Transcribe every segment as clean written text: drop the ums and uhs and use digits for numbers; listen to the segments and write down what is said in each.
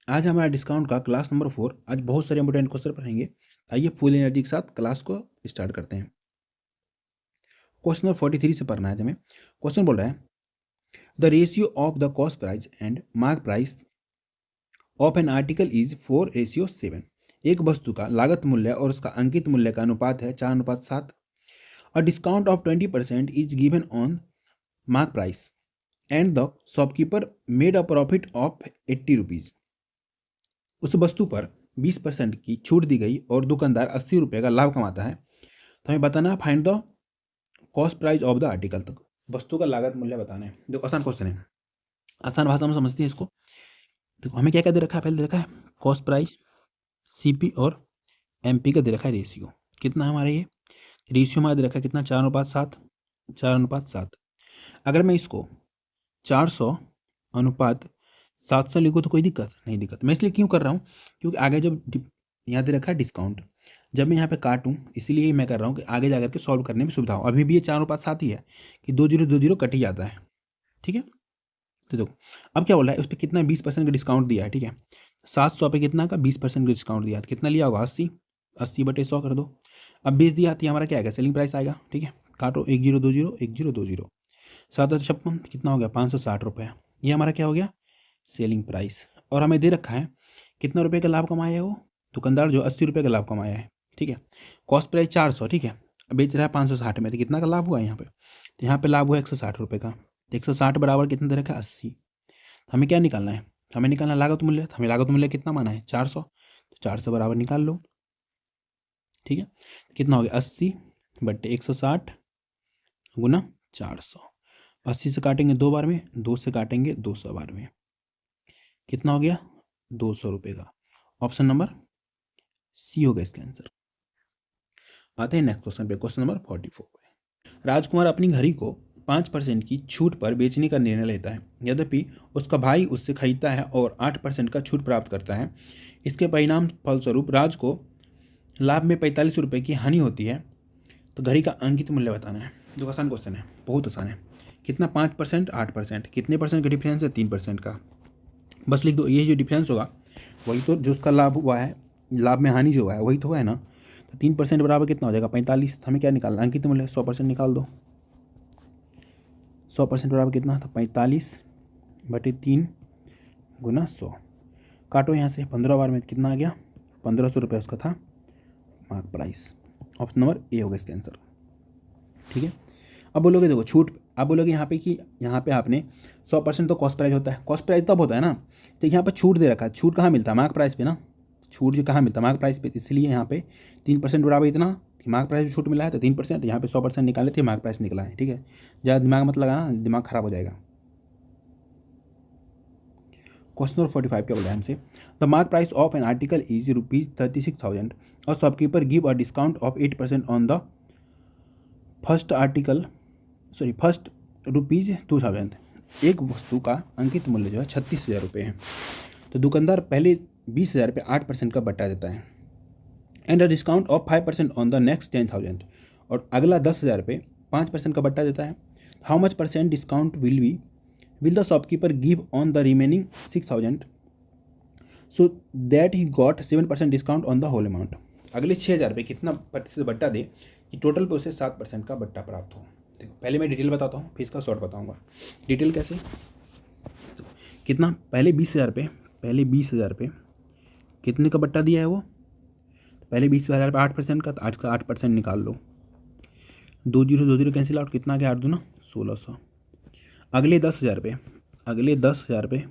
आज हमारा डिस्काउंट का क्लास नंबर 4। आज बहुत सारे इंपोर्टेंट क्वेश्चन पढ़ेंगे। आइए फुल एनर्जी के साथ क्लास को स्टार्ट करते हैं। क्वेश्चन नंबर 43 से पढ़ना है हमें। क्वेश्चन बोल रहा है the ratio of the cost price and mark price of an article is 4:7। एक वस्तु का लागत मूल्य और उसका अंकित मूल्य का अनुपात है 4:7। अ discount of 20% is given on mark price and the shopkeeper made a profit of 80 rupees. उस वस्तु पर 20% की छूट दी गई और दुकानदार 80 रुपये का लाभ कमाता है। तो हमें बताना है find the cost price of the article. तक वस्तु का लागत मूल्य बताना है। देखो आसान क्वेश्चन है, आसान भाषा में समझते हैं इसको। देखो हमें क्या क्या दे रखा है, पहले दे रखा है कॉस्ट प्राइस, सीपी और एमपी का दे रखा है रेशियो। कितना है हमारा ये रेशियो हमारा दे रखा है कितना 4:7। 4:7। अगर मैं इसको 400:700 लिखूँ तो कोई दिक्कत नहीं। दिक्कत मैं इसलिए क्यों कर रहा हूँ क्योंकि आगे जब यहाँ दे रखा है डिस्काउंट, जब मैं यहाँ पे काटूँ इसलिए मैं कर रहा हूँ कि आगे जाकर के सॉल्व करने में सुविधा हो। अभी भी ये 4:7 ही है कि 2 0 कट ही जाता है। ठीक है, तो देखो अब क्या बोल रहा है, उस पर कितना 20% का डिस्काउंट दिया है। ठीक है, 700 पे कितना का 20% का डिस्काउंट दिया है, तो कितना लिया होगा 80। 80/100 कर दो। अब 20 दिया तो हमारा क्या आएगा, सेलिंग प्राइस आएगा। ठीक है, काटो 1020 1020 7×56 कितना हो गया 560 रुपये। ये हमारा क्या हो गया सेलिंग प्राइस। और हमें दे रखा है कितना रुपये का लाभ कमाया है वो दुकानदार, जो 80 रुपये का लाभ कमाया है। ठीक है, कॉस्ट प्राइस 400। ठीक है, बेच रहा है 560 में, तो कितना का लाभ हुआ है यहाँ पे, तो यहाँ पे लाभ हुआ 160 रुपये का। तो 160 बराबर कितना दे रखा है 80। तो हमें क्या निकालना है, हमें निकालना है लागत मूल्य। तो हमें लागत मूल्य कितना माना है 400, तो 400 बराबर निकाल लो। ठीक है, कितना हो गया 80/160 गुना 400। 80 से काटेंगे 2 बार में, 2 से काटेंगे 200 बार में, कितना हो गया 200 रुपये का। ऑप्शन नंबर सी होगा इसका आंसर। आते हैं नेक्स्ट क्वेश्चन पे, क्वेश्चन नंबर 44। राजकुमार अपनी घड़ी को 5% की छूट पर बेचने का निर्णय लेता है। यद्यपि उसका भाई उससे खरीदता है और 8% का छूट प्राप्त करता है। इसके परिणाम फलस्वरूप राज को लाभ में 45 रुपये की हानि होती है। तो घड़ी का अंकित मूल्य बताना है। जो आसान क्वेश्चन है, बहुत आसान है। कितना 5% 8%, कितने परसेंट का डिफरेंस है 3% का। बस लिख दो, ये जो डिफरेंस होगा वही तो जो उसका लाभ हुआ है, लाभ में हानि जो हुआ है वही तो हुआ है ना। तो 3% बराबर कितना हो जाएगा 45। हमें क्या निकालना, अंकित मूल्य 100% निकाल दो। 100% बराबर कितना था 45/3 गुना 100। काटो यहाँ से 15 बार में कितना आ गया 1500 रुपये उसका था mark price. Option number A होगा इसका आंसर। ठीक है, अब बोलोगे देखो छूट, अब बोलोगे यहाँ पे कि यहाँ पे आपने 100% तो कॉस्ट प्राइस होता है, कॉस्ट प्राइस तब होता है ना तो यहाँ पे छूट दे रखा है। छूट कहाँ मिलता है मार्क प्राइस पे ना, छूट जो कहाँ मिलता है मार्क प्राइस पे, इसलिए यहाँ पे 3% बराबर इतना मार्क प्राइस में छूट मिला है तो 3%, यहाँ पे 100% निकाले थे मार्क प्राइस निकला है। ठीक है, ज़्यादा दिमाग मत लगाना, दिमाग खराब हो जाएगा। क्वेश्चन नंबर 45 क्या बोला है हमसे, the mark price of an article is ₹36,000 और shopkeeper give a discount of 8% on the first ₹2,000। एक वस्तु का अंकित मूल्य जो है 36,000 रुपये है। तो दुकानदार पहले 20,000 पे 8% का बट्टा देता है and a discount of 5% on the next 10,000, और अगला 10,000 पे 5% का बट्टा देता है। How much percent discount will the shopkeeper give on the remaining 6,000 so that he got 7% discount on the whole amount. अगले 6,000 पे कितना प्रतिशत बट्टा दे कि टोटल पे उसे 7% का बट्टा प्राप्त हो। देखो पहले मैं डिटेल बताता हूँ फिर इसका शॉर्ट बताऊँगा। डिटेल कैसे, तो कितना पहले 20,000 पे कितने का बट्टा दिया है वो, पहले 20,000 पे 8% का, तो आज का 8% निकाल लो। 2 0 कैंसिल आउट, कितना आ गया 8 दूना 1600। अगले 10,000 पे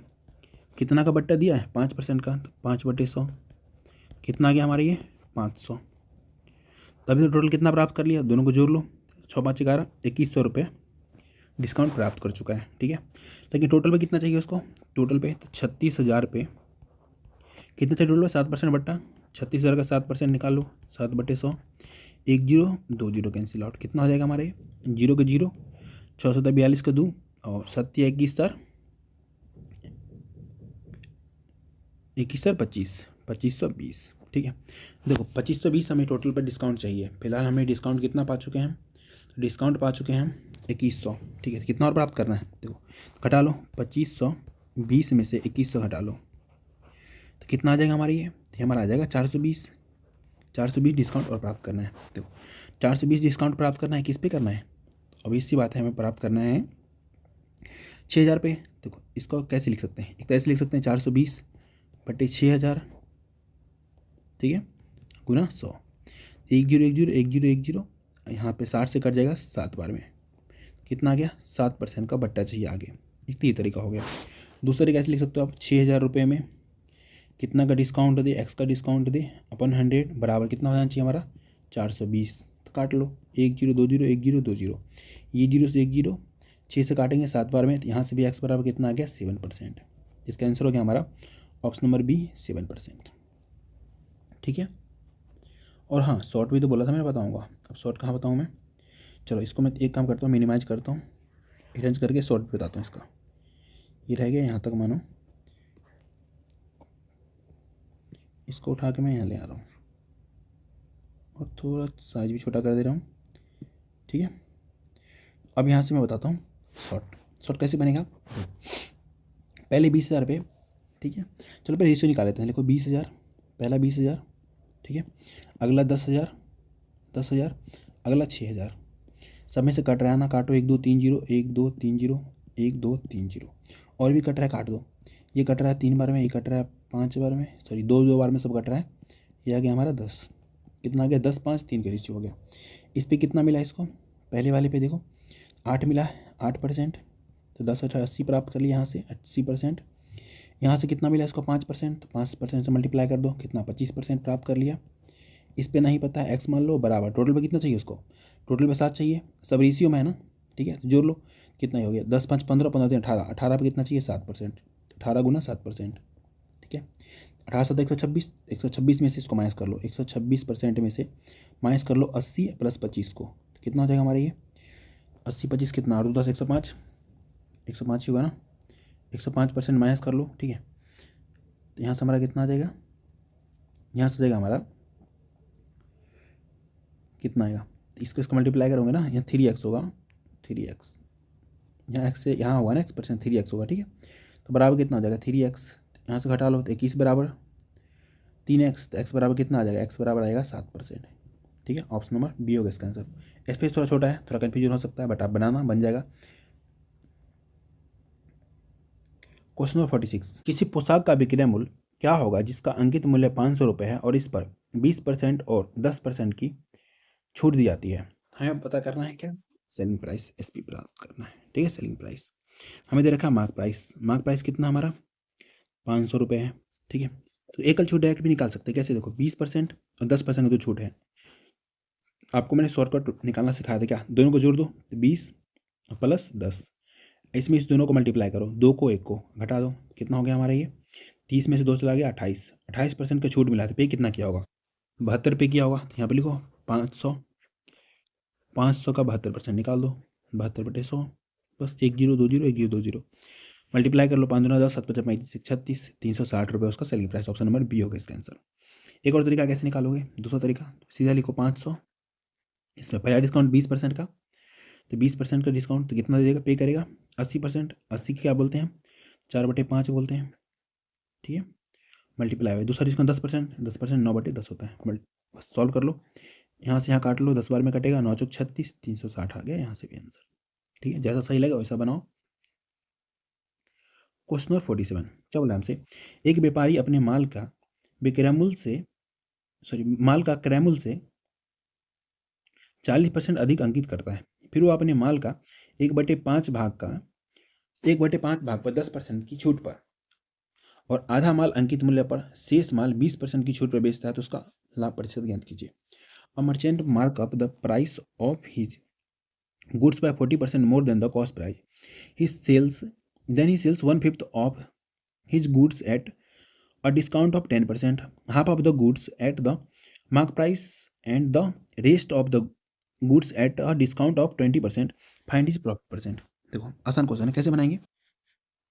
कितना का बट्टा दिया है 5% का, तो 5/100 कितना आ गया हमारा ये 500। तभी तो टोटल कितना प्राप्त कर लिया, दोनों को जोड़ लो, 6×5=11, 2,100 रुपये डिस्काउंट प्राप्त कर चुका है। ठीक है, लेकिन टोटल पे कितना चाहिए उसको, टोटल पे तो 36,000 पे कितना चाहिए टोटल पे 7% बट्टा, 36,000 का 7% निकाल लो 7/100। 1020 कैंसिल आउट, कितना हो जाएगा हमारे 0 के 0, 642 का 2 और 7×21 25, 2520। ठीक है, देखो 2520 हमें टोटल पर डिस्काउंट चाहिए। फिलहाल हमें डिस्काउंट कितना पा चुके हैं, डिस्काउंट पा चुके हैं हम 2,100। ठीक है, कितना और प्राप्त करना है, देखो घटा लो 2520 में से 2,100 घटा लो तो कितना आ जाएगा हमारा ये, तो हमारा आ जाएगा 420 डिस्काउंट और प्राप्त करना है। देखो 420 डिस्काउंट प्राप्त करना है, किस पे करना है, अब इसी बात है, हमें प्राप्त करना है 6000 पे। देखो इसको कैसे लिख सकते हैं, एक तो ऐसे लिख सकते हैं 420 बटे 6000, ठीक है, गुना 100, 10101010, यहाँ पे 60 से कट जाएगा 7 बार में, कितना आ गया 7% का बट्टा चाहिए आगे। एक ये तरीका हो गया। दूसरा तरीका ऐसे लिख सकते हो आप, 6000 रुपये में कितना का डिस्काउंट दे, एक्स का डिस्काउंट दे अपन 100 बराबर कितना हो जाना चाहिए हमारा 420, तो काट लो 1020 1020, ये 0 से 10, 6 से काटेंगे 7 बार में, तो यहाँ से भी एक्स बराबर कितना आ गया 7%। इसका आंसर हो गया हमारा ऑप्शन नंबर बी 7%, ठीक है। और हाँ शॉर्ट भी तो बोला था मैं बताऊँगा, अब शॉर्ट कहाँ बताऊँ मैं, चलो इसको मैं एक काम करता हूँ, मिनिमाइज करता हूँ, अरेंज करके शॉर्ट भी बताता हूँ इसका। ये रह गया यहाँ तक, मानो इसको उठा के मैं यहाँ ले आ रहा हूँ और थोड़ा साइज भी छोटा कर दे रहा हूँ, ठीक है। अब यहाँ से मैं बताता हूँ शॉर्ट कैसे बनेगा। पहले 20,000 रुपये, ठीक है, चलो पहले रेशियो निकाल लेते हैं। देखो 20,000, पहला 20,000, ठीक है, अगला 10,000, अगला 6,000, सब में से कट रहा है ना, काटो 1 2 3 0 1 2 3 0 1 2 3 0, और भी कट रहा है काट दो, ये कट रहा है 3 बार में, ये कट रहा है 5 बार में, सॉरी 2 बार में सब कट रहा है, ये आ गया हमारा 10, कितना आ गया 10 5 3 का रेशियो हो गया। इस पर कितना मिला इसको, पहले वाले पे देखो 8 मिला है, 8%, तो 10 18 80 प्राप्त कर लिया यहाँ से 80%, यहाँ से कितना मिला इसको 5%, तो 5% से मल्टीप्लाई कर दो, कितना 25% प्राप्त कर लिया। इस पे नहीं पता है एक्स मान लो बराबर, टोटल पे कितना चाहिए उसको, टोटल पे 7 चाहिए, सब रेशियो में है ना, ठीक है, तो जोड़ लो कितना ही हो गया 10 5 15 15 3 18, 18 पे कितना चाहिए 7%, 18 गुना 7%, ठीक है, 18 7 126, 126 में से इसको माइनस कर लो, 126% में से माइनस कर लो 80 प्लस 25 को, तो कितना हो जाएगा हमारा ये 80 25 कितना 8 10 105, 105 ही होगा ना, 105% माइनस कर लो, ठीक है, तो यहाँ से हमारा कितना आ जाएगा, यहाँ से जाएगा हमारा कितना आएगा, इसको मल्टीप्लाई करोगे ना, यहाँ 3x होगा, 3x यहाँ x से यहाँ होगा ना x%, 3x होगा, ठीक है, तो बराबर कितना हो जाएगा 3x, यहाँ से घटा लो तो 21 बराबर 3x, तो x बराबर कितना आ जाएगा, x बराबर आएगा 7%, ठीक है, ऑप्शन नंबर बी होगा इसका आंसर। स्पेस थोड़ा छोटा है, थोड़ा कन्फ्यूजन हो सकता है, बट आप बनाना बन जाएगा। क्वेश्चन नंबर 46, किसी पोशाक का विक्रय मूल्य क्या होगा जिसका अंकित मूल्य 500 रुपये है और इस पर 20% और 10% की छूट दी जाती है। हमें पता करना है क्या, सेलिंग प्राइस एसपी प्राप्त करना है, ठीक है। सेलिंग प्राइस हमें दे रखा है मार्क प्राइस कितना हमारा 500 रुपये है, ठीक है, तो एकल छूट डायरेक्ट भी निकाल सकते हैं, कैसे देखो 20% और 10% की तो छूट है, आपको मैंने शॉर्टकट निकालना सिखाया था क्या, दोनों को जोड़ दो 20 प्लस 10, इसमें इस दोनों को मल्टीप्लाई करो, 2 को 1 को घटा दो, कितना हो गया हमारा ये 30 में से 2 चला गया 28% का छूट मिला, तो पे कितना किया होगा 72 पे किया होगा, तो यहाँ पे लिखो 500 का 72% निकाल दो, 72 बटे 100, बस 1 0 2 0 1 0 2 0 मल्टीप्लाई कर लो, 5 दूना 10 7 55 35 36 360 रुपये उसका selling price, option number B होगा इसका आंसर। एक और तरीका कैसे निकालोगे, दूसरा तरीका सीधा लिखो 500, इसमें पहला डिस्काउंट 20% का, तो 20% का डिस्काउंट तो कितना देगा पे करेगा 80%, 80 क्या बोलते हैं 4/5 बोलते हैं, ठीक है, मल्टीप्लाई हुआ। दूसरा डिस्काउंट 10%, 9/10 होता है, बस सॉल्व कर लो, यहाँ से यहाँ काट लो, 10 बार में कटेगा 9 चौक 36 360 आ गया यहाँ से भी आंसर, ठीक है, जैसा सही लगे वैसा बनाओ। क्वेश्चन नंबर 47, क्या बोला हमसे, एक व्यापारी अपने माल का क्रय मूल्य से 40% अधिक अंकित करता है, फिर वो अपने माल का 1/5 भाग पर 10% की छूट पर और आधा माल अंकित मूल्य पर शेष माल 20% की छूट पर बेचता है, तो उसका लाभ प्रतिशत ज्ञात कीजिए। A merchant mark up the price of his goods by 40% more than the cost price. He sells 1/5 of his goods at a discount of 10%, half of the goods at the mark price and the rest of the goods at a discount of 20%. Find his profit percent. देखो आसान question है, कैसे बनाएंगे,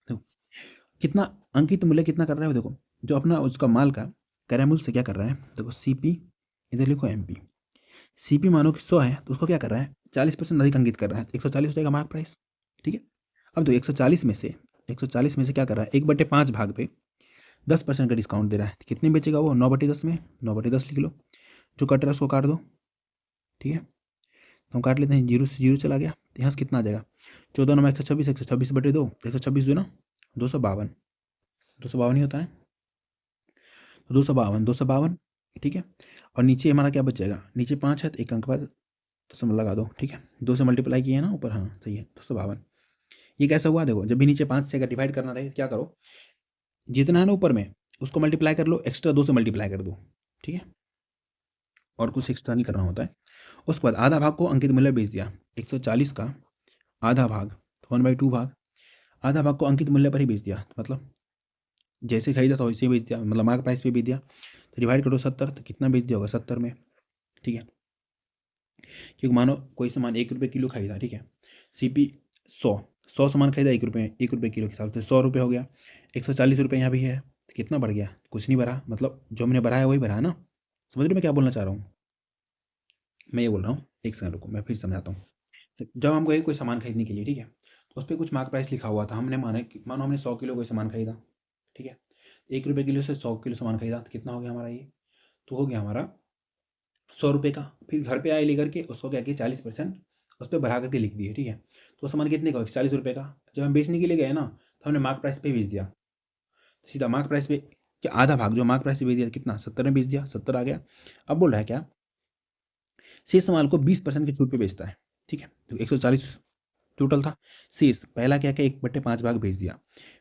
देखो कितना अंकित मूल्य कितना कर रहा है, देखो जो अपना उसका माल का क्रय मूल्य से क्या कर रहा है, देखो सीपी, इधर लिखो एमपी, सीपी मानो कि 100 है तो उसको क्या कर रहा है 40% अधिक अंकित कर रहा है, 140 हो जाएगा मार्क प्राइस, ठीक है। अब तो 140 में से क्या कर रहा है 1/5 भाग पे 10% का डिस्काउंट दे रहा है, कितने बेचेगा वो? 9/10 में, 9/10 लिख लो। जो कट रहा है उसको काट दो, ठीक है। तो हम काट लेते हैं, 0 से 0 चला गया, तो यहाँ से कितना आ जाएगा? 14 9 126, 126/2, 126 2 252, 252 ही होता है, तो 252, ठीक है। और नीचे हमारा क्या बच जाएगा? नीचे 5 है तो एक अंक बाद दशमलव लगा दो, ठीक है। 2 से मल्टीप्लाई किए ना ऊपर, हाँ सही है, 252। ये कैसा हुआ? देखो, जब भी नीचे 5 से अगर डिवाइड करना रहे क्या करो, जितना है ना ऊपर में उसको मल्टीप्लाई कर लो, एक्स्ट्रा 2 से मल्टीप्लाई कर दो, ठीक है। और कुछ एक्स्ट्रा नहीं करना होता है। उसके बाद आधा भाग को अंकित मूल्य बेच दिया, 140 का आधा भाग, 1/2 भाग, आधा भाग को अंकित मूल्य पर ही बेच दिया, मतलब जैसे खरीदा था वैसे ही बेच दिया, मतलब मार्क प्राइस पे बेच दिया। तो डिवाइड करो 70, तो कितना बेच दिया होगा? 70 में, ठीक है। क्योंकि मानो कोई सामान 1 रुपये किलो खरीदा, ठीक है, CP 100 सामान खरीदा 1 रुपये किलो के हिसाब से 100 रुपये हो गया। 140 रुपये यहाँ भी है, तो कितना बढ़ गया? कुछ नहीं बढ़ा, मतलब जो हमने बढ़ाया वही बढ़ा है ना। समझ रहे मैं क्या बोलना चाह रहा हूँ? मैं ये बोल रहा हूँ, एक सेकंड रुको, मैं फिर समझाता हूँ। तो जब हम गए कोई सामान खरीदने के लिए, ठीक है, तो उस पर कुछ मार्क प्राइस लिखा हुआ था, हमने मानो हमने 100 किलो कोई सामान खरीदा, ठीक है, 1 रुपये किलो से 100 किलो सामान खरीदा, तो कितना हो गया हमारा ये? तो हो गया हमारा 100 रुपये का। फिर घर पे आए लेकर के उसको क्या किया? 40% उस पर बढ़ा करके लिख दिए, ठीक है। तो सामान कितने का? 40 रुपये का। जब हम बेचने के लिए गए ना, तो हमने मार्क प्राइस पे बेच दिया, सीधा मार्क प्राइस पे, क्या आधा भाग जो मार्क प्राइस पे बेच दिया, कितना? 70 में बेच दिया, 70 आ गया। अब बोल रहा है क्या? शेष सामान को 20% की छूट पे बेचता है, ठीक है। तो 140 टोटल था, शेष पहला क्या किया? 1/5 भाग बेच दिया,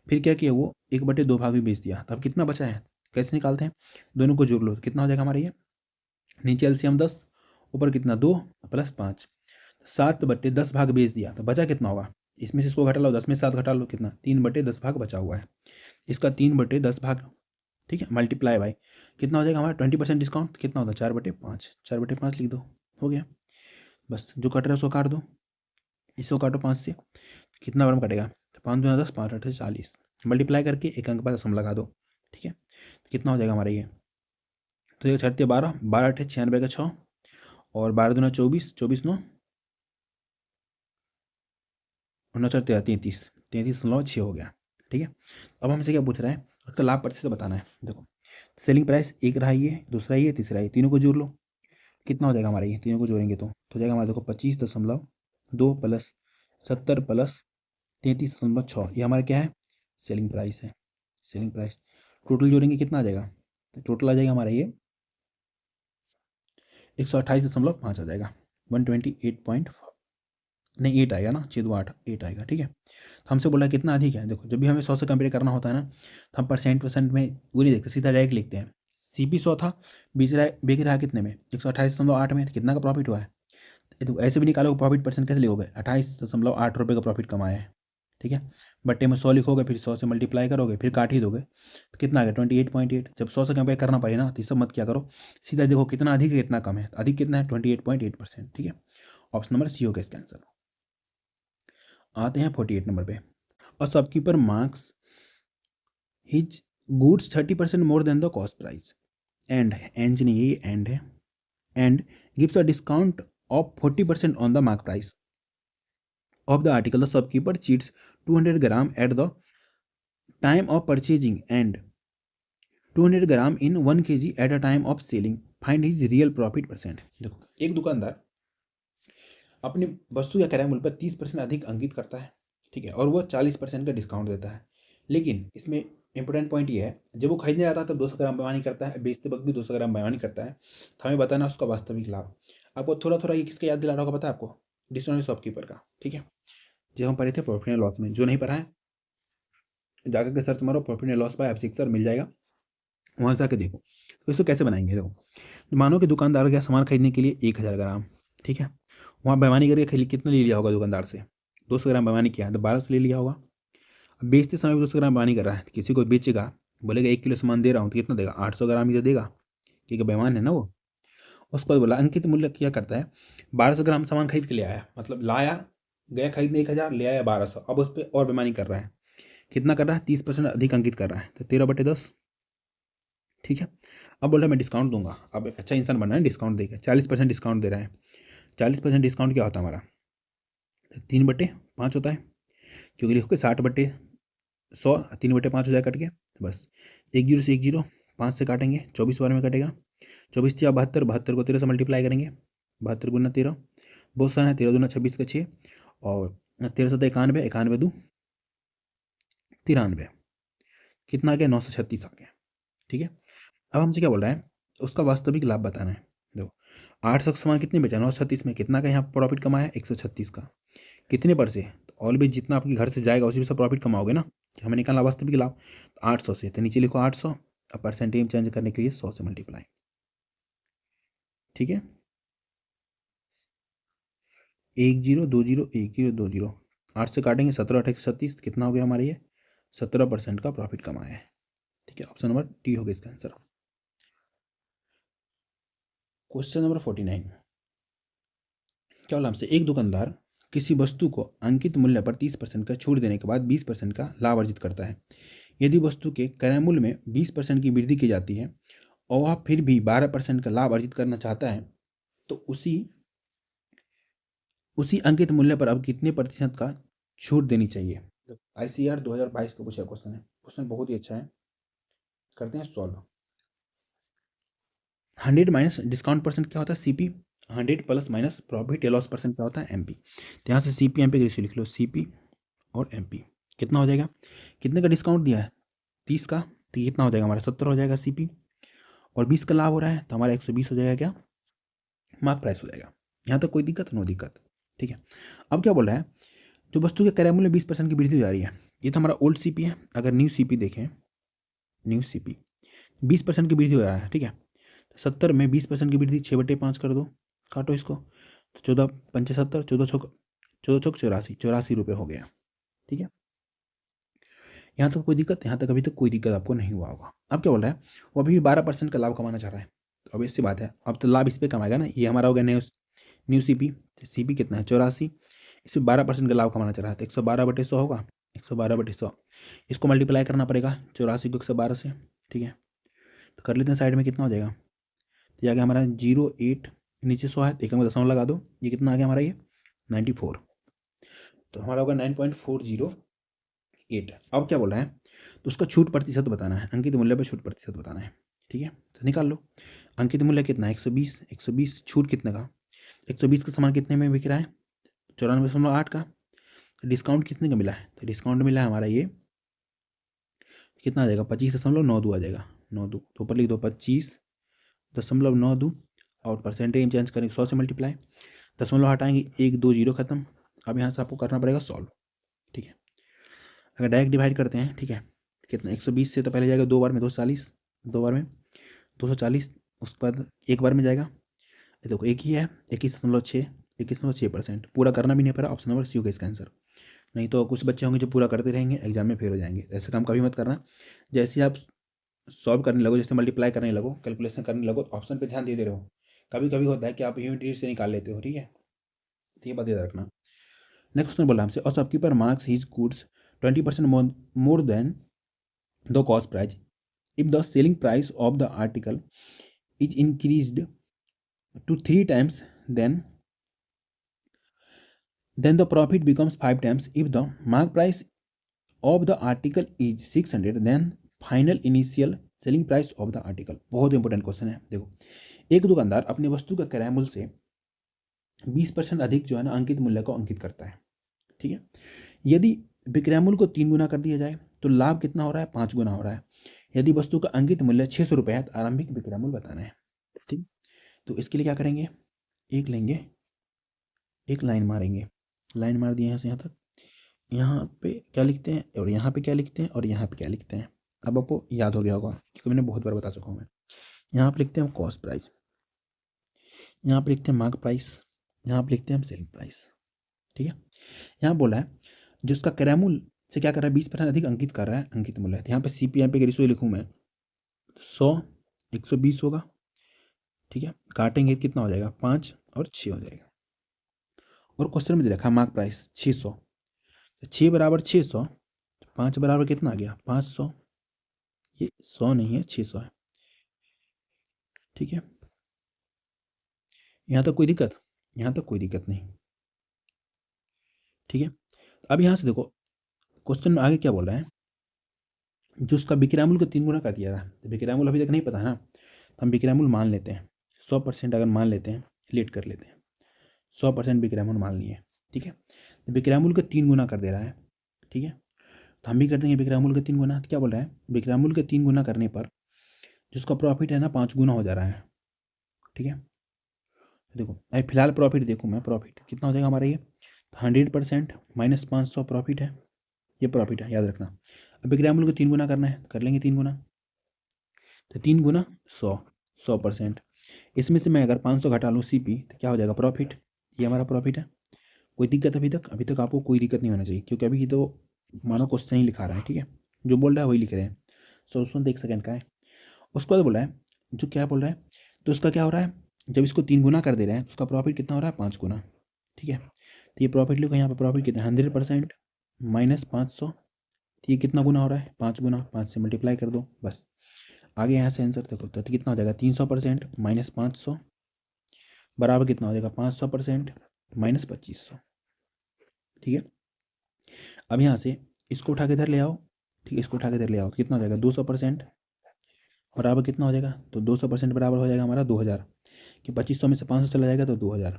फिर क्या किया? वो 1/2 भाग भी बेच दिया, तब कितना बचा है? कैसे निकालते हैं? दोनों को जोड़ लो, कितना हो जाएगा हमारा ये? नीचे एलसीएम 10, ऊपर कितना? 2 + 5, 7/10 भाग बेच दिया, तो बचा कितना होगा? इसमें से इसको घटा लो, 10 में 7 घटा लो, कितना? 3/10 भाग बचा हुआ है, इसका 3/10 भाग, ठीक है, मल्टीप्लाई बाई कितना हो जाएगा हमारा? 20% डिस्काउंट कितना होता है? 4/5, 4/5 लिख दो, हो गया। बस जो कट रहा है उसको काट दो, इसको काटो 5 से, कितना बार में कटेगा? तो 5 दूना 10, 5 8 40, मल्टीप्लाई करके एक अंक पर दशमलव लगा दो, ठीक है। तो कितना हो जाएगा हमारा ये? तो ये 6 12, 12 8 96 का 6, और 12 दूना 24, 24 9 और 9 4 33, 33.6 हो गया, ठीक है। अब हमसे क्या पूछ रहा है? उसका लाभ प्रतिशत बताना है। देखो, सेलिंग प्राइस एक रहा, ये दूसरा, ये तीसरा, ये तीनों को जोड़ लो, कितना हो जाएगा हमारा? ये तीनों को जोड़ेंगे तो हो जाएगा हमारा, देखो 25.2 + 70 + 33.6, ये हमारा क्या है? सेलिंग प्राइस है, सेलिंग प्राइस। टोटल जोड़ेंगे कितना आ जाएगा? तो टोटल आ जाएगा हमारा ये 128.5 आ जाएगा, 128 नहीं 8 आएगा ना, 6 2 8, 8 आएगा, ठीक है। तो हमसे बोला कितना अधिक है। देखो, जब भी हमें 100 से कंपेयर करना होता है ना, तो हम परसेंट में वो नहीं देखते, सीधा डायरेक्ट लिखते हैं। CP 100 था, बिक रहा कितने में? 128.8 में, तो कितना का प्रॉफिट हुआ है? तो ऐसे भी निकालो, प्रॉफिट परसेंट कैसे लिखोगे? 28.8 रुपये का प्रॉफिट कमाया है, ठीक है। बट्टे में 100 लिखोगे, फिर 100 से मल्टीप्लाई करोगे, फिर काट ही दोगे, तो कितना आ गया? 28.8। जब 100 से कंपेयर करना पड़े ना, तो ये सब मत क्या करो, सीधा देखो कितना अधिक है कितना कम है। अधिक कितना है? 28.8%, ठीक है। ऑप्शन नंबर सी होगा इसका आंसर। आते हैं 48 नंबर पे। और shopkeeper marks his goods 30% more than the cost price and नहीं, ये एंड है, and gives a discount of 40% on the mark price of the article. The shopkeeper cheats 200 gram at the time of purchasing and 200 gram in 1 kg at a time of selling. Find his real profit percent. देखो, एक दुकानदार अपनी वस्तु या क्रय मूल्य पर 30% अधिक अंकित करता है, ठीक है, और वो 40% का डिस्काउंट देता है। लेकिन इसमें इंपॉर्टेंट पॉइंट ये है, जब वो खरीदने जाता है तब 200 ग्राम बेईमानी करता है, बेचते वक्त भी 200 ग्राम बेईमानी करता है। तो हमें बताना उसका वास्तविक लाभ। आपको थोड़ा थोड़ा ये किसका याद दिला रहा होगा पता है आपको? डिस्काउंट शॉपकीपर का, ठीक है। जब हम पढ़े थे प्रॉफिट एंड लॉस में, जो नहीं पढ़ा है जाकर के सर्च मारो प्रॉफिट एंड लॉस बाय एफ6 मिल जाएगा, वहाँ से जाकर देखो। तो इसको कैसे बनाएंगे? देखो, मानो कि दुकानदार गया सामान खरीदने के लिए 1000 ग्राम, ठीक है, वहाँ बेईमानी करके खरीद कितना ले लिया होगा दुकानदार से? 200 ग्राम बेईमानी किया है तो 1200 ले लिया होगा। अब बेचते समय भी 200 ग्राम बेईमानी कर रहा है, किसी को बेचेगा, बोलेगा 1 किलो सामान दे रहा हूँ, तो कितना देगा? 800 ग्राम ही तो देगा, क्योंकि बेईमान है ना वो। उसके बाद बोला अंकित मूल्य क्या करता है? 1200 ग्राम सामान खरीद के ले आया, मतलब लाया, गया खरीदने 1000, ले आया 1200, अब उस पर और बेईमानी कर रहा है। कितना कर रहा है? 30% अधिक अंकित कर रहा है, तो 13/10, ठीक है। अब बोल रहा है मैं डिस्काउंट दूंगा, अब एक अच्छा इंसान बनना है, डिस्काउंट देगा, 40% डिस्काउंट दे रहा है। 40% डिस्काउंट क्या होता है हमारा? 3/5 होता है, क्योंकि लिखोगे 60/, 100 3/5 हो जाएगा कट के, बस 1 जीरो से 1 जीरो, 5 से काटेंगे, 24 बार में कटेगा, 24 या 72, 72 को 13 से मल्टीप्लाई करेंगे, 72 गुना 13, बहुत सारा है, 13 दूना 26 का 6, और 13 सत्ता 91, 91 दो 93, कितना आ गया 936 आ गया। ठीक है, अब हमसे क्या बोल रहा है, उसका वास्तविक लाभ बताना है। देखो 800 का सामान कितने बेचा, 936 में, कितना का यहाँ प्रॉफिट कमाया 136 का, कितने पर से, तो ऑलवेज जितना आपके घर से जाएगा उसी से प्रॉफिट कमाओगे ना, कि हमें निकालना वास्तविक लाभ, तो 800 से, तो नीचे लिखो 800, अब परसेंटेज चेंज करने के लिए 100 से मल्टीप्लाई। ठीक है, 1 जीरो 2 जीरो 1 जीरो 2 जीरो, 8 से काटेंगे, 17 8 36, कितना हो गया हमारे ये 17% का प्रॉफिट कमाया है। ठीक है, ऑप्शन नंबर डी होगा इसका आंसर। क्वेश्चन नंबर 49, क्या बोला हमसे, एक दुकानदार किसी वस्तु को अंकित मूल्य पर 30% का छूट देने के बाद 20% का लाभ अर्जित करता है। यदि वस्तु के क्रय मूल्य में 20% की वृद्धि की जाती है और वह फिर भी 12% का लाभ अर्जित करना चाहता है, तो उसी उसी अंकित मूल्य पर अब कितने प्रतिशत का छूट देनी चाहिए। ICAR 2022 का पूछा क्वेश्चन है, क्वेश्चन बहुत ही अच्छा है, करते हैं सॉल्व। 100 माइनस डिस्काउंट परसेंट क्या होता है CP, 100 प्लस माइनस प्रॉफिट या लॉस परसेंट क्या होता है MP। तो यहाँ से CP MP का रेशियो लिख लो, CP और MP कितना हो जाएगा, कितने का डिस्काउंट दिया है 30 का, तो कितना हो जाएगा हमारा 70 हो जाएगा CP, और 20 का लाभ हो रहा है तो हमारा 120 हो जाएगा, क्या मार्क प्राइस हो जाएगा। यहाँ तक कोई दिक्कत, नो दिक्कत। ठीक है, अब क्या बोल रहा है, जो वस्तु के क्रय मूल्य 20% की वृद्धि हो जा रही है, ये तो हमारा ओल्ड CP है। अगर न्यू CP देखें, न्यू CP 20% की वृद्धि हो रहा है। ठीक है, तो 70 में 20% की वृद्धि 6/5 कर दो, काटो इसको, तो 14 पंचे 70, 14 चौक 84, 84 रुपये हो गया। ठीक है, यहाँ तक कोई दिक्कत, यहाँ तक अभी तक कोई दिक्कत आपको नहीं हुआ होगा। अब क्या बोल रहा है, वो अभी भी 12% का लाभ कमाना चाह रहा है, तो अब इससे बात है, अब तो लाभ इस पर कमाएगा ना, ये हमारा हो गया न्यू CP, CP कितना है 84, इसमें 12% का लाभ कमाना चाह रहा है, तो 112/100 होगा, 112/100, इसको मल्टीप्लाई करना पड़ेगा 84 को 112 से। ठीक है, तो कर लेते हैं, साइड में कितना हो जाएगा, तो आ गया हमारा 08, नीचे 100 है, एक नंबर दशमलव लगा दो, ये कितना आ गया हमारा, ये 94, तो हमारा होगा 9.408। अब क्या बोल रहा है, तो उसका छूट प्रतिशत बताना है, अंकित मूल्य पर छूट प्रतिशत बताना है। ठीक है, तो निकाल लो, अंकित मूल्य कितना है 120, 120 छूट कितने का, 120 का सामान कितने में बिक रहा है 94.8 का, तो डिस्काउंट कितने का मिला है, तो डिस्काउंट मिला है हमारा ये कितना आ जाएगा 25.92 आ जाएगा, 92, तो ऊपर लिख दो 25.92, और परसेंटेज चेंज करेंगे 100 से मल्टीप्लाई, दशमलव हटाएंगे 1 2 जीरो खत्म। अब यहाँ से आपको करना पड़ेगा सॉल्व। ठीक है, अगर डायरेक्ट डिवाइड करते हैं, ठीक है, कितना 120 से तो पहले जाएगा 2 बार में 240, 2 बार में 240, उसके बाद एक बार में जाएगा, ये देखो एक ही है 21.6, 21.6%, पूरा करना भी नहीं पड़ा, ऑप्शन नंबर सी होगा इसका आंसर। नहीं तो कुछ बच्चे होंगे जो पूरा करते रहेंगे, एग्जाम में फेल हो जाएंगे, ऐसे काम कभी मत करना। जैसे ही आप सॉल्व करने लगो, जैसे मल्टीप्लाई करने लगो, कैलकुलेशन करने लगो, तो ऑप्शन पे ध्यान देते रहो। कभी कभी होता है कि आप यूनिट से निकाल लेते हो। ठीक है, तो ये बात याद रखना। नेक्स्ट क्वेश्चन बोला हमसे, और shopkeeper marks his goods 20% more than the cost price if the selling price of the article is increased to 3 times, then the profit becomes 5 times. If the mark price of the article is 600, then final initial selling price of the article. बहुत important question है। देखो, एक दुकानदार अपनी वस्तु का क्रय मूल्य से 20% अधिक जो है ना अंकित मूल्य को अंकित करता है। ठीक है, यदि विक्रय मूल्य को 3 गुना कर दिया जाए तो लाभ कितना हो रहा है 5 गुना हो रहा है। यदि वस्तु का अंकित मूल्य 600 रुपये है तो आरंभिक विक्रय मूल्य बताना है। ठीक, तो इसके लिए क्या करेंगे, एक लेंगे, एक लाइन मारेंगे, लाइन मार दिए यहाँ से यहाँ तक, यहाँ पे क्या लिखते हैं और यहाँ पे क्या लिखते हैं और यहाँ पे क्या लिखते हैं। अब आपको याद हो गया होगा क्योंकि मैंने बहुत बार बता चुका हूँ मैं। यहाँ पे लिखते हैं हम कॉस्ट प्राइस, यहाँ पे लिखते हैं मार्क प्राइस, यहाँ पे लिखते हैं हम सेलिंग प्राइस। ठीक है, यहाँ बोला है जिसका क्रय मूल्य से क्या कर रहा है 20% अधिक अंकित कर रहा है अंकित मूल्य है। तो यहाँ पे CPM पे का रेशियो लिखूँ मैं 100 120 होगा। ठीक है, काटेंगे कितना हो जाएगा 5 और 6 हो जाएगा। और क्वेश्चन में दे रखा है मार्क प्राइस 600, तो 6 बराबर 600, 5 बराबर कितना आ गया 500, ये 100 नहीं है 600 है। ठीक है, यहाँ तक कोई दिक्कत, यहाँ तक कोई दिक्कत नहीं। ठीक है, अब यहाँ से देखो क्वेश्चन में आगे क्या बोल रहा है, जो उसका विक्रय मूल्य को 3 गुना कर दिया था, तो विक्रय मूल्य अभी तक नहीं पता है ना, तो हम विक्रय मूल्य मान लेते हैं 100%, अगर मान लेते हैं, लेट कर लेते हैं 100% विक्रय मूल्य मान लिए, ठीक है। तो विक्रय मूल्य को 3 गुना कर दे रहा है, ठीक है। तो हम भी कर देंगे विक्रय मूल्य के 3 गुना। तो क्या बोल रहा है, विक्रय मूल्य के 3 गुना करने पर जिसका प्रॉफिट है ना 5 गुना हो जा रहा है, ठीक है। तो देखो अभी फिलहाल प्रॉफिट देखूँ मैं, प्रॉफिट कितना हो जाएगा हमारा ये, 100% माइनस 500 प्रॉफिट है, ये प्रॉफिट है, याद रखना। अब विक्रय मूल्य को 3 गुना करना है, कर लेंगे 3 गुना, तो 3 गुना 100, 100%। इसमें से मैं अगर 500 घटा लूँ CP तो क्या हो जाएगा, प्रॉफिट, ये हमारा प्रॉफिट है। कोई दिक्कत अभी तक आपको कोई दिक्कत नहीं होना चाहिए, क्योंकि अभी तो मानो क्वेश्चन ही लिखा रहा है, ठीक है, जो बोल रहा है वही लिख रहे हैं। सोल्यूशन तो 1 सेकंड का है। उसके बाद बोला है, जो क्या बोल रहा है, तो उसका क्या हो रहा है, जब इसको 3 गुना कर दे रहे हैं तो उसका प्रॉफिट कितना हो रहा है, 5 गुना, ठीक है। तो ये प्रॉफिट लिखो, यहाँ पर प्रॉफिट कितना है, 100% माइनस 500, तो ये कितना गुना हो रहा है, 5 गुना, 5 से मल्टीप्लाई कर दो बस। आगे यहाँ से आंसर देखो, तो कितना हो जाएगा, 300% माइनस 500 बराबर कितना हो जाएगा, 500% माइनस 2500, ठीक है। अब यहाँ से इसको उठा के इधर ले आओ, ठीक है, इसको उठा के इधर ले आओ, तो कितना हो जाएगा, 200% बराबर कितना हो जाएगा, तो 200% बराबर हो जाएगा हमारा 2000, कि 2500 में से 500 चला जाएगा तो 2000।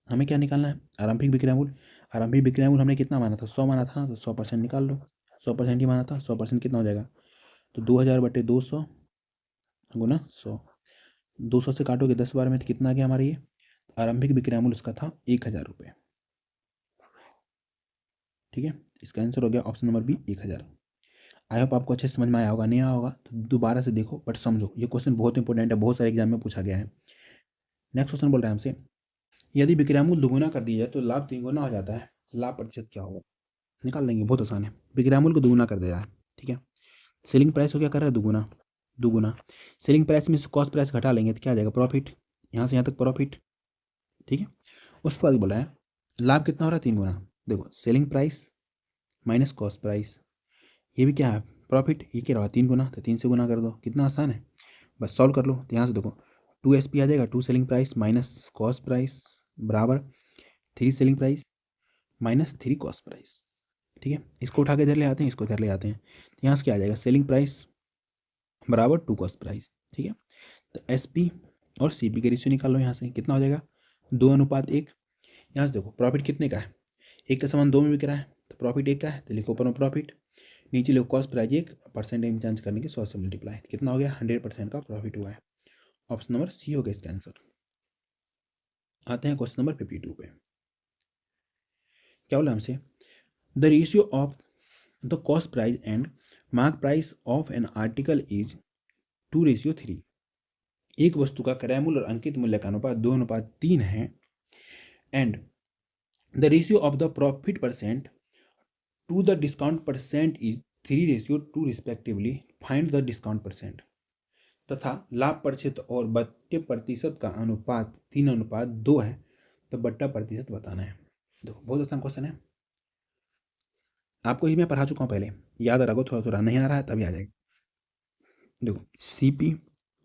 हमें क्या निकालना है, आरंभिक विक्रय मूल्य। आरंभिक विक्रय मूल्य हमने कितना माना था, 100 माना था ना, तो 100% निकाल लो, 100% ही माना था, 100% कितना हो जाएगा, तो 2000/200 गुना 100, 200 से काटोगे 10 बार में तो कितना आ गया हमारा ये, आरंभिक विक्रय मूल्य उसका था 1000 रुपये, ठीक है। इसका आंसर हो गया option number B, 1000। I hope आपको अच्छे से समझ में आया होगा, नहीं आया होगा तो दोबारा से देखो, बट समझो ये क्वेश्चन बहुत इंपॉर्टेंट है, बहुत सारे एग्जाम में पूछा गया है। नेक्स्ट क्वेश्चन बोल रहा है हमसे, यदि विक्रय मूल्य दुगुना कर दिया जाए तो लाभ 3 गुना हो जाता है, लाभ प्रतिशत क्या होगा, निकाल लेंगे, बहुत आसान है। विक्रय मूल्य को दुगुना कर दे रहा है, ठीक है। सेलिंग प्राइस को क्या कर रहा है, दुगुना, दुगुना। सेलिंग प्राइस में से कॉस्ट प्राइस घटा लेंगे तो क्या आ जाएगा, प्रॉफिट, यहाँ से यहाँ तक प्रॉफिट, ठीक है। उसके बाद बोला है लाभ कितना हो रहा है, 3 गुना। देखो selling price minus cost price, ये भी क्या है, प्रॉफिट, ये क्या रहा 3 गुना, तो 3 से गुना कर दो, कितना आसान है, बस सॉल्व कर लो। तो यहाँ से देखो 2SP आ जाएगा, 2 selling price minus cost price बराबर 3 selling price minus 3 cost price, ठीक है। इसको उठा के इधर ले आते हैं, इसको इधर ले आते हैं, तो यहाँ से क्या आ जाएगा, सेलिंग प्राइस बराबर 2 कॉस्ट प्राइस, ठीक है। तो SP और CP के रेशियो निकाल लो, यहाँ से कितना हो जाएगा, 2:1। यहाँ से देखो प्रॉफिट कितने का है, एक का सामान 2 में बिक रहा है, तो प्रॉफिट 1 का है, तो लिखो ऊपर में प्रॉफिट, नीचे लिखो कॉस्ट प्राइस 1, परसेंटेज चेंज करने के 100 से मल्टीप्लाई, कितना हो गया, 100% का प्रॉफिट हुआ है। ऑप्शन नंबर C हो गया इसका आंसर। आते हैं क्वेश्चन नंबर 52 पे। क्या बोला हमसे, the ratio of the cost price and mark price of an article is 2:3। एक वस्तु का क्रय मूल्य और अंकित मूल्य का अनुपात 2:3 है, and the ratio of the profit percent to the discount percent is 3:2 respectively, find the discount percent. तथा लाभ प्रतिशत और बट्टे प्रतिशत का अनुपात 3:2 है, तो बट्टा प्रतिशत बताना है। देखो बहुत आसान क्वेश्चन है, आपको ही मैं पढ़ा चुका हूँ पहले, याद रखो, थोड़ा थोड़ा नहीं आ रहा है तभी आ जाएगा। देखो CP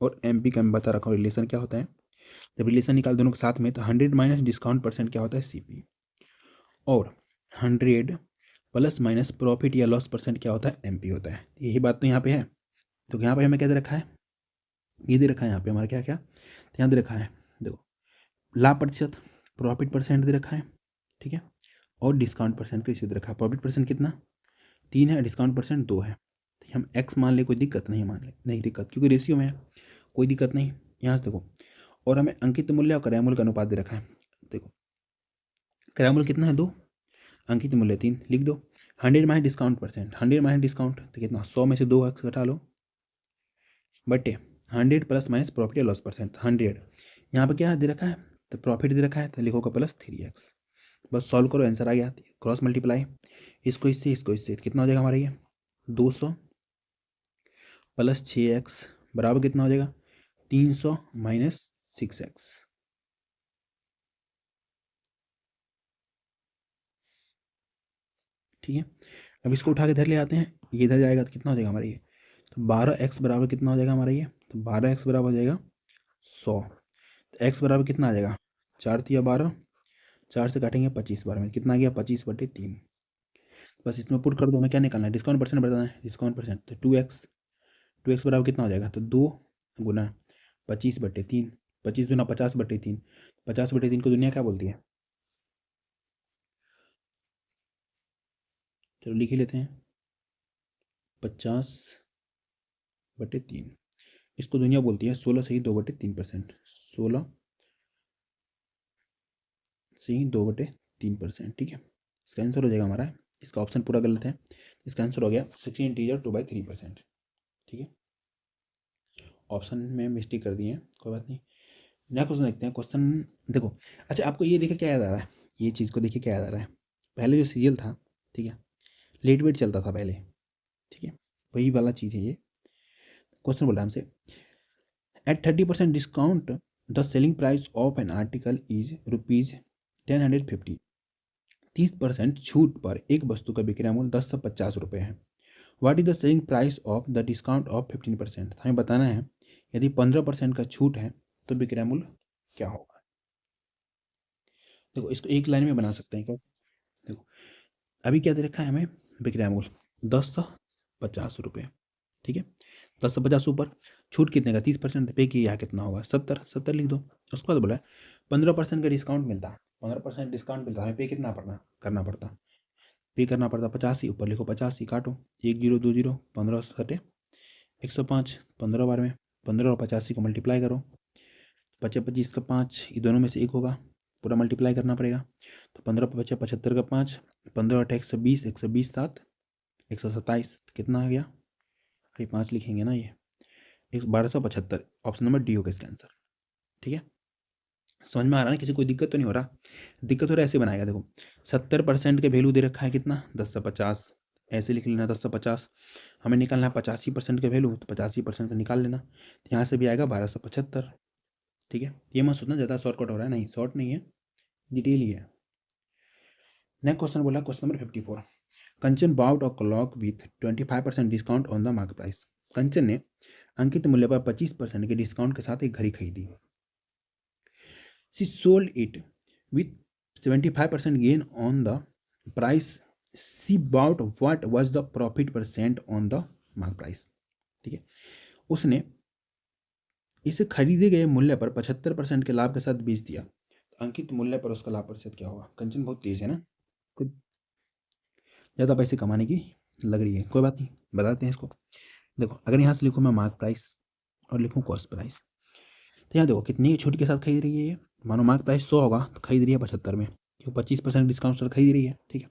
और MP का मैं बता रखा हूँ रिलेशन क्या होता है, जब रिलेशन निकाल दोनों के साथ में, तो 100 माइनस डिस्काउंट परसेंट क्या होता है, CP, और 100 प्लस माइनस प्रॉफिट या लॉस परसेंट क्या होता है, MP होता है। यही बात तो यहाँ पे है, तो यहाँ पे हमें क्या दे रखा है, ये दे रखा है यहाँ पे हमारा क्या क्या, तो यहाँ दे रखा है, देखो लाभ प्रतिशत, प्रॉफिट परसेंट दे रखा है, ठीक है, और डिस्काउंट परसेंट का रेशियो दे रखा है। प्रॉफिट परसेंट कितना, 3 है, डिस्काउंट परसेंट 2 है, तो हम X मान ले, कोई दिक्कत नहीं, मान ले नहीं दिक्कत, क्योंकि रेशियो में है, कोई दिक्कत नहीं। यहाँ से देखो, और हमें अंकित मूल्य और क्रय मूल्य का अनुपात दे रखा है, देखो क्रय मूल्य कितना है 2, अंकित मूल्य 3, लिख दो। 100 minus discount percent, 100 minus discount तो कितना, 100 में से 2x घटा लो, बटे 100 प्लस माइनस प्रॉफिट या लॉस परसेंट, 100 यहाँ पर क्या दे रखा है, तो प्रॉफिट दे रखा है, तो लिखोगे प्लस 3x, बस सॉल्व करो, आंसर आ गया, क्रॉस मल्टीप्लाई, इसको इससे कितना हो जाएगा हमारा ये, 200 प्लस 6x बराबर कितना हो जाएगा, 300 माइनस 6x, ठीक है। अब इसको उठा के इधर ले आते हैं, ये इधर जाएगा तो कितना हो जाएगा हमारा ये, तो 12x बराबर कितना हो जाएगा हमारा ये, तो 12x बराबर हो जाएगा 100, तो x बराबर कितना आ जाएगा, 4 × 3 = 12, 4 से काटेंगे 25 बार में, कितना आ गया, 25/3। बस इसमें पुट कर दो, हमें क्या निकालना है, डिस्काउंट परसेंट बताना है, डिस्काउंट परसेंट तो 2x बराबर कितना हो जाएगा, तो 2 × 25/3, 25 × 50/3, 50/3 को दुनिया क्या बोलती है, चलो लिख ही लेते हैं, 50/3, इसको दुनिया बोलती है 16 से ही 2/3%, 16 से ही 2/3%, ठीक है। इसका आंसर हो जाएगा हमारा, इसका ऑप्शन पूरा गलत है, इसका आंसर हो गया 16 × 2/3%, ठीक है। ऑप्शन में मिस्टेक कर दी है, कोई बात नहीं। नया क्वेश्चन देखते हैं, क्वेश्चन देखो। अच्छा, आपको ये देखे क्या याद आ रहा है, ये चीज़ को देखे क्या याद आ रहा है, पहले जो सीरियल था, ठीक है, लेट वेट चलता था पहले, ठीक है, वही वाला चीज़ है ये। क्वेश्चन बोल रहा है हमसे, at 30% discount the selling price of an article is ₹1050। 30% छूट पर एक वस्तु का विक्रय मूल्य 10 से 50 रुपये है। What is the selling price of the discount of 15%। हमें बताना है यदि 15% का छूट है तो विक्रय मूल्य क्या होगा। देखो, इसको एक लाइन में बना सकते हैं क्या, देखो अभी क्या दे रखा है हमें, विक्रय मूल्य 10 से 50 रुपये, ठीक है, 10 से 50 ऊपर छूट कितने का, 30% पे किया कितना होगा, 70 लिख दो। उसके बाद बोला है 15% का डिस्काउंट मिलता है, 15% डिस्काउंट मिलता है, हमें पे कितना करना पड़ता, पे करना पड़ता 85, ऊपर लिखो 85, काटो 1 0 2 0, 15 सटे 105, 15 बार में 15 और 85 को मल्टीप्लाई करो, 25 का 5, ये दोनों में से एक होगा, पूरा मल्टीप्लाई करना पड़ेगा, तो 15 पे बचा 75 का 5, 15 8 120, 120 7 127, कितना आ गया, अरे 5 लिखेंगे ना, ये 1275, ऑप्शन नंबर डी होगा इसका आंसर, ठीक है। समझ में आ रहा है ना, किसी कोई दिक्कत तो नहीं हो रहा, दिक्कत हो रहा है ऐसे बनाएगा, देखो 70% के वैल्यू दे रखा है कितना, 10 से 50, ऐसे लिख लेना 10 से 50, हमें निकालना है 85% के वैल्यू, तो 85% का निकाल लेना, तो यहाँ से भी आएगा 1275, ठीक है। ये मत सोचना ज़्यादा शॉर्टकट हो रहा है, नहीं शॉर्ट नहीं है, डिटेल ही है। नेक्स्ट क्वेश्चन बोला, question number 54, Kanchan bought a clock with 25% discount on the market price. Kanchan ने अंकित मूल्य पर 25% के डिस्काउंट के साथ एक घड़ी खरीदी। She sold it with 75% gain on the price she bought. What was the profit percent on the market price? ठीक है, उसने इसे खरीदे गए मूल्य पर 75% के लाभ के साथ बेच दिया, तो अंकित मूल्य पर उसका लाभ प्रतिशत क्या होगा। कंचन बहुत तेज है ना, कुछ ज़्यादा पैसे कमाने की लग रही है, कोई बात नहीं, बताते हैं इसको। देखो, अगर यहाँ से लिखूँ मैं मार्क प्राइस और लिखूँ कॉस्ट प्राइस, तो यहाँ देखो कितनी छूट के साथ खरीद रही है ये, मानो मार्क प्राइस 100 होगा तो खरीद रही है 75 में, क्यों 25% डिस्काउंट सर खरीद रही है, ठीक है।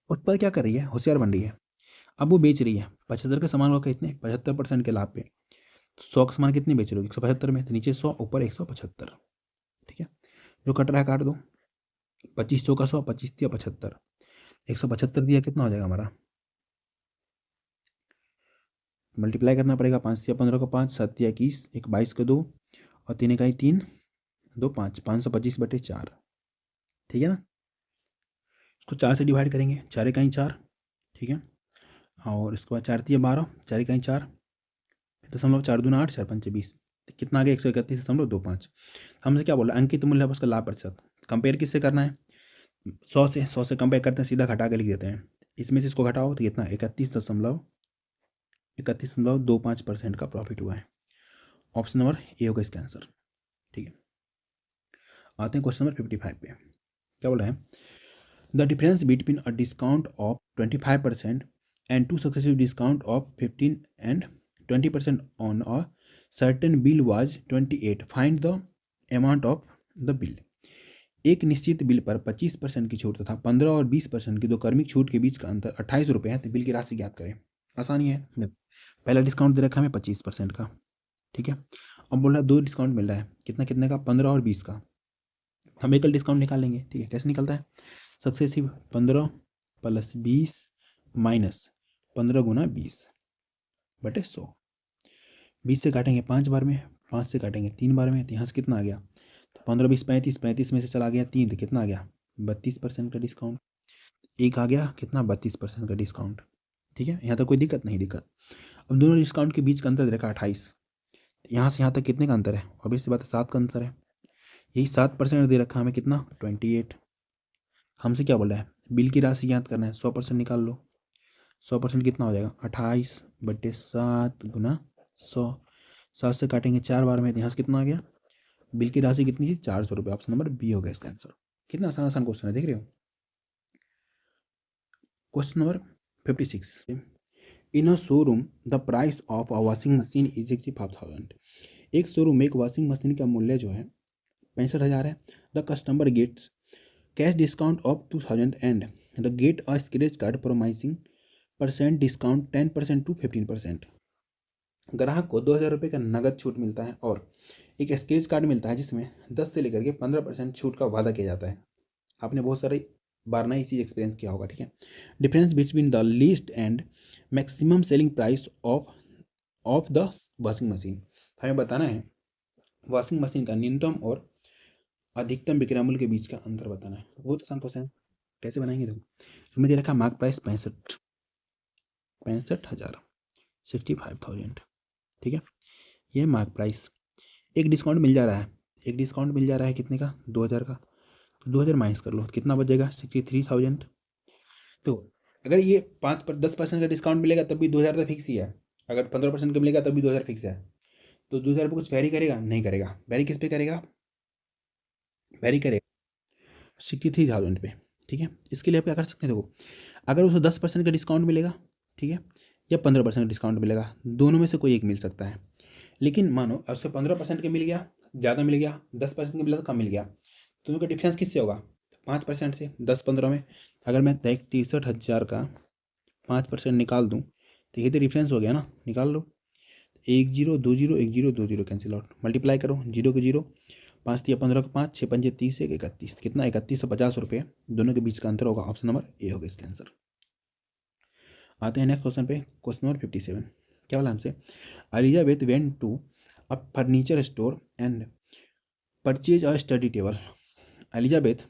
उस पर क्या कर रही है, होशियार बन रही है, अब वो बेच रही है 75 के सामान को कितने, 75% के लाभ पे, तो 100 का सामान कितने बेच रही हो, 175 में, तो नीचे 100 ऊपर 175, ठीक है। जो कट रहा है काट दो, 25 100 का 100, 25 दिया 75, 175 दिया, कितना हो जाएगा हमारा, मल्टीप्लाई करना पड़ेगा, 5 दिया 15 का 5, 7 दिया 21, एक 22 का 2 और 3 इकाई 3 2 5, 525/4, ठीक है ना। इसको 4 से डिवाइड करेंगे, 4 इकाई 4, ठीक है, और इसके बाद 4 दिया 12, 4 इकाई 4, 4 दूना 8, 4 पंचे 20, तो कितना आ गया 131.25। हमसे क्या बोला, अंकित मूल्य है उसका लाभ प्रतिशत, कंपेयर किससे करना है, 100 से कंपेयर करते हैं, सीधा घटा के लिख देते हैं, इसमें से इसको घटाओ तो कितना 31.25% का प्रॉफिट हुआ है। ऑप्शन नंबर ए होगा इसका आंसर, ठीक है। आते हैं क्वेश्चन नंबर 55 पे, क्या बोला है, the difference between a discount of 25% and two successive discount of 15 and 20% on a certain bill was 28. Find the amount of the bill. एक निश्चित बिल पर 25% की छूट तथा 15 और 20% की दो क्रमिक छूट के बीच का अंतर 28 रुपये है, तो बिल की राशि ज्ञात करें। आसानी है, पहला डिस्काउंट दे रखा है हमें 25% का, ठीक है, अब बोल रहा है दो डिस्काउंट मिल रहा है, कितना कितने का, 15 और 20 का, हम एकल डिस्काउंट निकालेंगे, ठीक है, कैसे निकलता है, सक्सेसिव 15 + 20 माइनस 15 × 20/100, 20 से काटेंगे 5 बार में, 5 से काटेंगे 3 बार में, तो यहाँ से कितना आ गया, तो 15 20 35, 35 में से चला गया 3, तो कितना आ गया 32% का डिस्काउंट, एक आ गया कितना 32% का डिस्काउंट, ठीक है। यहाँ तक कोई दिक्कत नहीं, दिक्कत। अब दोनों डिस्काउंट के बीच का अंतर दे रखा 28, यहाँ से यहाँ तक कितने का अंतर है, ऑब्वियस सी बात है 7 का अंतर है, यही 7% दे रखा हमें कितना 28। हमसे क्या बोला है, बिल की राशि ज्ञात करना है, 100% निकाल लो, 100% कितना हो जाएगा 28/7 गुना 100। 7 से काटेंगे 4 बार में, यहाँ से कितना आ गया, बिल की राशि कितनी थी 400 रुपये। ऑप्शन नंबर बी हो गया इसका आंसर। कितना आसान आसान क्वेश्चन है, देख रहे हो। Question number 56। In a showroom the price of a washing machine is 65,000। एक शोरूम में एक वॉशिंग मशीन का मूल्य जो है 65,000 है। The customer gets cash discount of 2,000 and they get a scratch card promising % discount 10% to 15%। ग्राहक को 2,000 रुपये का नगद छूट मिलता है और एक स्क्रैच कार्ड मिलता है जिसमें 10 से लेकर के 15% छूट का वादा किया जाता है। आपने बहुत सारी बार ना ये चीज़ एक्सपीरियंस किया होगा, ठीक है। Difference between the least and maximum selling price of the washing machine. हमें बताना है वॉशिंग मशीन का न्यूनतम और अधिकतम विक्रय मूल्य के बीच का अंतर बताना है। बहुत आसान क्वेश्चन है, कैसे बनाएंगे देखो। इसमें दे रखा मार्क प्राइस 65,000 65,000, ठीक है। ये मार्क प्राइस, एक डिस्काउंट मिल जा रहा है, एक डिस्काउंट मिल जा रहा है कितने का 2,000 का, तो 2,000 माइनस कर लो कितना बचेगा 63,000। तो अगर ये 10% का डिस्काउंट मिलेगा तब भी 2,000 तो फिक्स ही है, अगर 15% का मिलेगा तब भी 2,000 फिक्स है। तो 2,000 पे कुछ वैरी करेगा नहीं करेगा, वैरी किस पे करेगा, वैरी करेगा 63,000 पे, ठीक है। इसके लिए आप क्या कर सकते हैं देखो, अगर उसको 10% का डिस्काउंट मिलेगा, ठीक है, या 15% का डिस्काउंट मिलेगा, दोनों में से कोई एक मिल सकता है। लेकिन मानो उससे 15% का मिल गया, ज़्यादा मिल गया, 10% का मिला तो कम मिल गया, दोनों का डिफरेंस किससे होगा 5% से। 10-15 में अगर मैं 63,000 का 5% निकाल दूँ तो ये तो डिफरेंस हो गया ना, निकाल लो। 1 0 2 0 1 0 2 0 कैंसिल आउट, मल्टीप्लाई करो, 0 को 0, 5 तिया 15 का 5, 6 पंजे 30, 1 31, कितना 3150 रुपये दोनों के बीच का अंतर होगा। ऑप्शन नंबर ए होगा इसका आंसर। आते हैं नेक्स्ट क्वेश्चन पे, क्वेश्चन नंबर 57। क्या बोला हमसे, Elizabeth went to a furniture store and purchase a study table. Elizabeth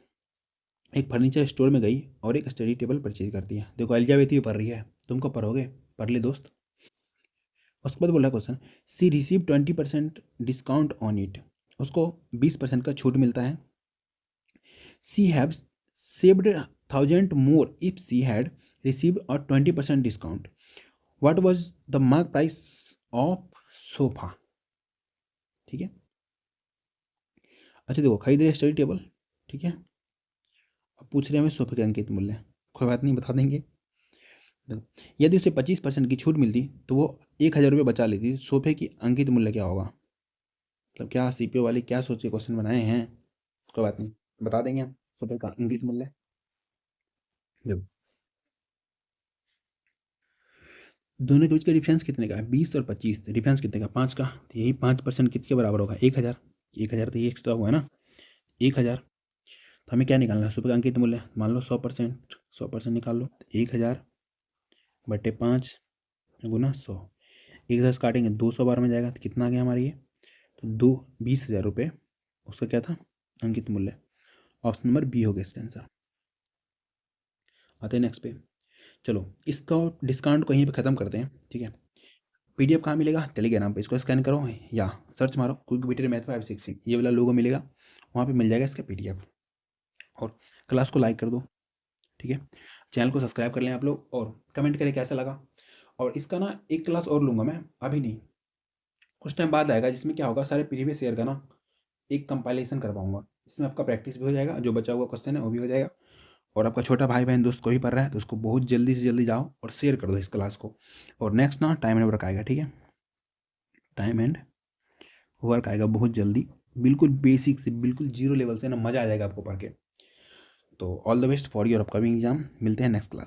एक फर्नीचर स्टोर में गई और एक स्टडी टेबल परचेज कर दिया। देखो एलिजाबेथ भी पढ़ रही है, तुम कब पढ़ोगे, पढ़ ले दोस्त। उसके बाद बोला question, she receive 20% discount on it, उसको 20% का छूट मिलता है। She have saved 1,000 more if she had receive a 20% discount. What was the mark price of sofa, ठीक है। अच्छा देखो खरीद रहे स्टडी टेबल, ठीक है, अब पूछ रहे हैं हमें सोफे के अंकित मूल्य, कोई बात नहीं बता देंगे। देखो यदि उसे 25% की छूट मिलती तो वो 1,000 रुपये बचा लेती, सोफे की अंकित मूल्य क्या होगा। मतलब क्या सीपीओ वाले क्या सोच के क्वेश्चन बनाए हैं, कोई बात नहीं बता देंगे हम। सोफे का अंकित मूल्य देखो, दोनों के बीच का डिफरेंस कितने का है 20 और 25, डिफरेंस कितने का 5 का, तो यही 5% किसके बराबर होगा 1,000। 1,000 तो ये एक्स्ट्रा हुआ है ना 1,000। तो हमें क्या निकालना है सोफे का अंकित मूल्य, मान लो 100%, 100% निकाल लो 1,000 बटे 5 गुना 100, 1,000 से काटेंगे 200 बार में जाएगा तो कितना आ गया हमारे ये, तो 20,000 रुपये उसका क्या था अंकित मूल्य। ऑप्शन नंबर बी हो गया इसका आंसर। आते हैं नेक्स्ट पे, चलो इसका डिस्काउंट को यहीं पे ख़त्म करते हैं, ठीक है। पीडीएफ कहाँ मिलेगा, टेलीग्राम पे, इसको स्कैन करो या सर्च मारो क्विक बीटेड मैथ 566, ये वाला लोगो मिलेगा, वहाँ पे मिल जाएगा इसका पीडीएफ। और क्लास को लाइक कर दो, ठीक है, चैनल को सब्सक्राइब कर लें आप लोग और कमेंट करें कैसा लगा। और इसका ना एक क्लास और लूँगा मैं, अभी नहीं, कुछ टाइम बाद आएगा, जिसमें क्या होगा सारे प्रीवियस ईयर का ना एक कंपाइलेशन कर पाऊँगा, इसमें आपका प्रैक्टिस भी हो जाएगा, जो बचा हुआ क्वेश्चन है वो भी हो जाएगा। और आपका छोटा भाई बहन दोस्त कोई पढ़ रहा है तो उसको बहुत जल्दी से जल्दी जाओ और शेयर कर दो इस क्लास को। और नेक्स्ट ना टाइम एंड वर्क आएगा, ठीक है, टाइम एंड वर्क आएगा बहुत जल्दी, बिल्कुल बेसिक से बिल्कुल जीरो लेवल से ना, मज़ा आ जाएगा आपको पढ़ के। तो all the best for your upcoming exam, मिलते हैं नेक्स्ट क्लास।